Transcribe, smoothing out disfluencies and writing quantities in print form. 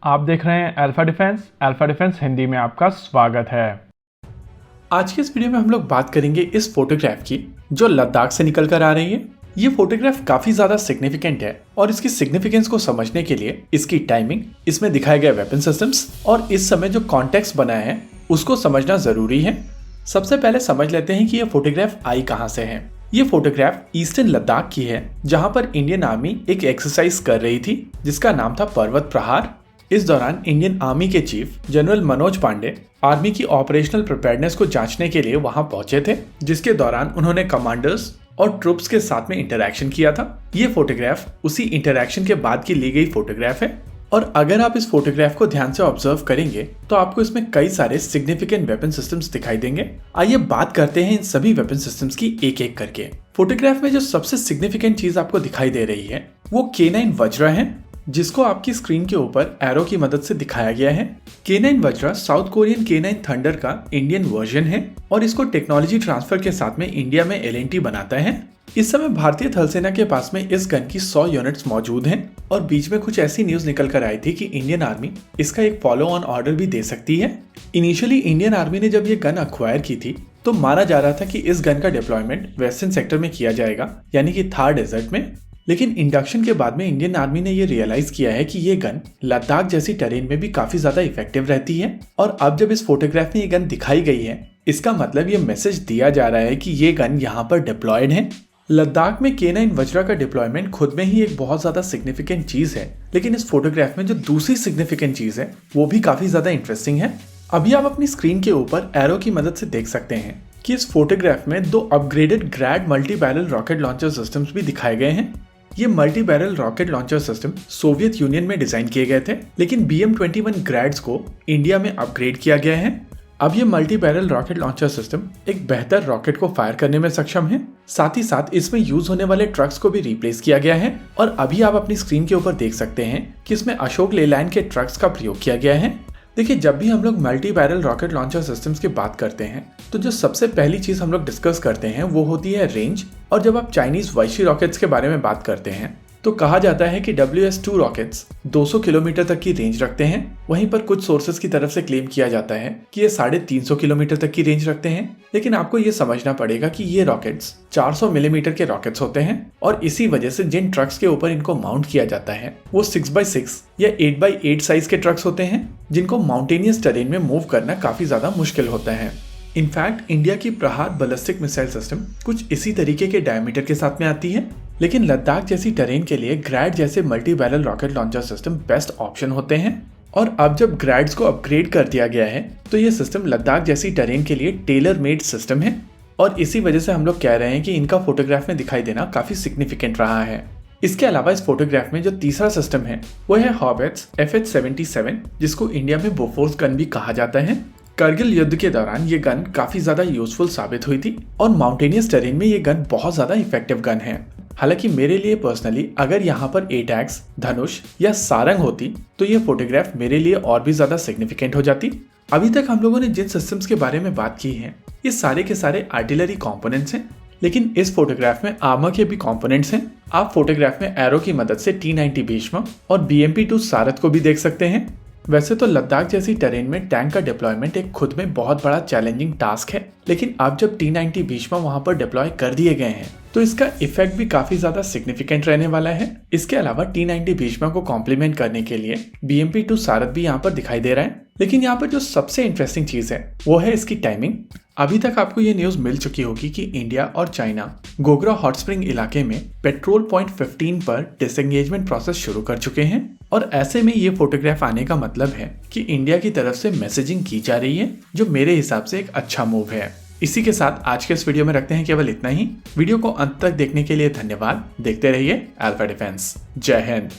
आप देख रहे हैं अल्फा डिफेंस हिंदी में आपका स्वागत है। आज के इस वीडियो में हम लोग बात करेंगे इस फोटोग्राफ की जो लद्दाख से निकल कर आ रही है। ये फोटोग्राफ काफी ज्यादा सिग्निफिकेंट है और इसकी सिग्निफिकेंस को समझने के लिए इसकी टाइमिंग, इसमें दिखाए गए वेपन सिस्टम्स और इस समय जो कॉन्टेक्स्ट बनाया है उसको समझना जरूरी है। सबसे पहले समझ लेते हैं कि ये फोटोग्राफ आई कहाँ से है। ये फोटोग्राफ ईस्टर्न लद्दाख की है, जहाँ पर इंडियन आर्मी एक एक्सरसाइज कर रही थी जिसका नाम था पर्वत प्रहार। इस दौरान इंडियन आर्मी के chief general Manoj Pande army की ऑपरेशनल प्रिपेयर्डनेस को जांचने के लिए वहां पहुंचे थे, जिसके दौरान उन्होंने कमांडर्स और ट्रूप्स के साथ में इंटरैक्शन किया था। ये फोटोग्राफ उसी इंटरैक्शन के बाद की ली गई फोटोग्राफ है और अगर आप इस फोटोग्राफ को ध्यान से ऑब्जर्व करेंगे तो आपको इसमें कई सारे सिग्निफिकेंट वेपन सिस्टम्स दिखाई देंगे। आइए बात करते हैं इन सभी वेपन सिस्टम्स की एक एक करके। फोटोग्राफ में जो सबसे सिग्निफिकेंट चीज आपको दिखाई दे रही है वो K9 वज्रा है, जिसको आपकी स्क्रीन के ऊपर एरो की मदद से दिखाया गया है। K9 Vajra south Korean K9 thunder का इंडियन वर्जन है और इसको टेक्नोलॉजी ट्रांसफर के साथ में इंडिया में LNT बनाता है। इस समय भारतीय थल सेना के पास में इस गन की 100 यूनिट्स मौजूद हैं और बीच में कुछ ऐसी न्यूज निकल कर आई थी कि इंडियन आर्मी इसका एक फॉलो ऑन ऑर्डर भी दे सकती है। इनिशियली इंडियन आर्मी ने जब ये गन अक्वायर की थी तो माना जा रहा था कि इस गन का डिप्लॉयमेंट वेस्टर्न सेक्टर में किया जाएगा, यानी कि थार डेजर्ट में। लेकिन इंडक्शन के बाद में इंडियन आर्मी ने ये रियलाइज किया है कि ये गन लद्दाख जैसी टेरेन में भी काफी ज्यादा इफेक्टिव रहती है और अब जब इस फोटोग्राफ में ये गन दिखाई गई है इसका मतलब ये मैसेज दिया जा रहा है कि ये गन यहाँ पर डिप्लॉयड है। लद्दाख में K9 वज्रा का डिप्लॉयमेंट खुद में ही एक बहुत ज्यादा सिग्निफिकेंट चीज है, लेकिन इस फोटोग्राफ में जो दूसरी सिग्निफिकेंट चीज है वो भी काफी ज्यादा इंटरेस्टिंग है। अभी आप अपनी स्क्रीन के ऊपर एरो की मदद से देख सकते हैं कि इस फोटोग्राफ में 2 upgraded Grad multi barrel rocket launcher systems भी दिखाए गए हैं। ये multi barrel rocket launcher system Soviet Union में डिजाइन किए गए थे, लेकिन BM-21 ग्रैड्स को इंडिया में अपग्रेड किया गया है। अब ये multi barrel rocket launcher system एक बेहतर रॉकेट को फायर करने में सक्षम है। साथ ही साथ इसमें यूज होने वाले ट्रक्स को भी रिप्लेस किया गया है और अभी आप अपनी स्क्रीन के ऊपर देख सकते हैं कि इसमें अशोक लेलैंड के ट्रक्स का प्रयोग किया गया है। देखिए, जब भी हम लोग multi barrel rocket launcher systems की बात करते हैं तो जो सबसे पहली चीज हम लोग डिस्कस करते हैं वो होती है रेंज। और जब आप चाइनीज वाइशी रॉकेट्स के बारे में बात करते हैं तो कहा जाता है कि WS-2 रॉकेट्स 200 किलोमीटर तक की रेंज रखते हैं। वहीं पर कुछ सोर्सेज की तरफ से क्लेम किया जाता है कि ये 350 किलोमीटर तक की रेंज रखते हैं। लेकिन आपको ये समझना पड़ेगा कि ये रॉकेट्स 400 मिलीमीटर के रॉकेट्स होते हैं और इसी वजह से जिन ट्रक्स के ऊपर इनको माउंट किया जाता है वो 6x6 या 8x8 साइज के ट्रक्स होते हैं, जिनको माउंटेनियस टेरेन में मूव करना काफी ज्यादा मुश्किल होता है। इनफैक्ट इंडिया की प्रहार बैलिस्टिक मिसाइल सिस्टम कुछ इसी तरीके के डायमीटर के साथ में आती है, लेकिन लद्दाख जैसी टेरेन के लिए ग्रैड जैसे multi barrel rocket launcher system best option होते हैं। और अब जब ग्रैड्स को अपग्रेड कर दिया गया है तो ये सिस्टम लद्दाख जैसी टेरेन के लिए टेलर मेड सिस्टम है और इसी वजह से हम लोग कह रहे हैं कि इनका फोटोग्राफ में दिखाई देना काफी सिग्निफिकेंट रहा है। इसके अलावा इस फोटोग्राफ में जो तीसरा सिस्टम है वो है हॉबेट्स FH-77, जिसको इंडिया में बोफोर्स गन भी कहा जाता है। करगिल युद्ध के दौरान ये गन काफी ज्यादा यूजफुल साबित हुई थी और माउंटेनियस टेरेन में ये गन बहुत ज्यादा इफेक्टिव गन है। हालांकि मेरे लिए पर्सनली अगर यहाँ पर एटैक्स, धनुष या सारंग होती तो ये फोटोग्राफ मेरे लिए और भी ज्यादा सिग्निफिकेंट हो जाती। अभी तक हम लोगों ने जिन सिस्टम्स के बारे में बात की है ये सारे के सारे आर्टिलरी कंपोनेंट्स हैं, लेकिन इस फोटोग्राफ में आर्मर के भी कंपोनेंट्स हैं। आप फोटोग्राफ में एरो की मदद से T-90 भीष्म और BMP-2 सारथ को भी देख सकते हैं। वैसे तो लद्दाख जैसी टेरेन में टैंक का डिप्लॉयमेंट एक खुद में बहुत बड़ा चैलेंजिंग टास्क है, लेकिन अब जब T-90 भीष्म वहां पर डिप्लॉय कर दिए गए हैं तो इसका इफेक्ट भी काफी ज्यादा सिग्निफिकेंट रहने वाला है। इसके अलावा T-90 भीष्म को कॉम्प्लीमेंट करने के लिए BMP-2 सारथ भी यहाँ पर दिखाई दे रहा है। लेकिन यहाँ पर जो सबसे इंटरेस्टिंग चीज है वो है इसकी टाइमिंग। अभी तक आपको ये न्यूज मिल चुकी होगी कि इंडिया और चाइना गोगरा हॉट स्प्रिंग इलाके में पेट्रोल पॉइंट 15 पर डिसएंगेजमेंट प्रोसेस शुरू कर चुके हैं और ऐसे में ये फोटोग्राफ आने का मतलब है कि इंडिया की तरफ से मैसेजिंग की जा रही है, जो मेरे हिसाब से एक अच्छा मूव है। इसी के साथ आज के इस वीडियो में रखते हैं केवल इतना ही। वीडियो को अंत तक देखने के लिए धन्यवाद। देखते रहिए अल्फा डिफेंस। जय हिंद।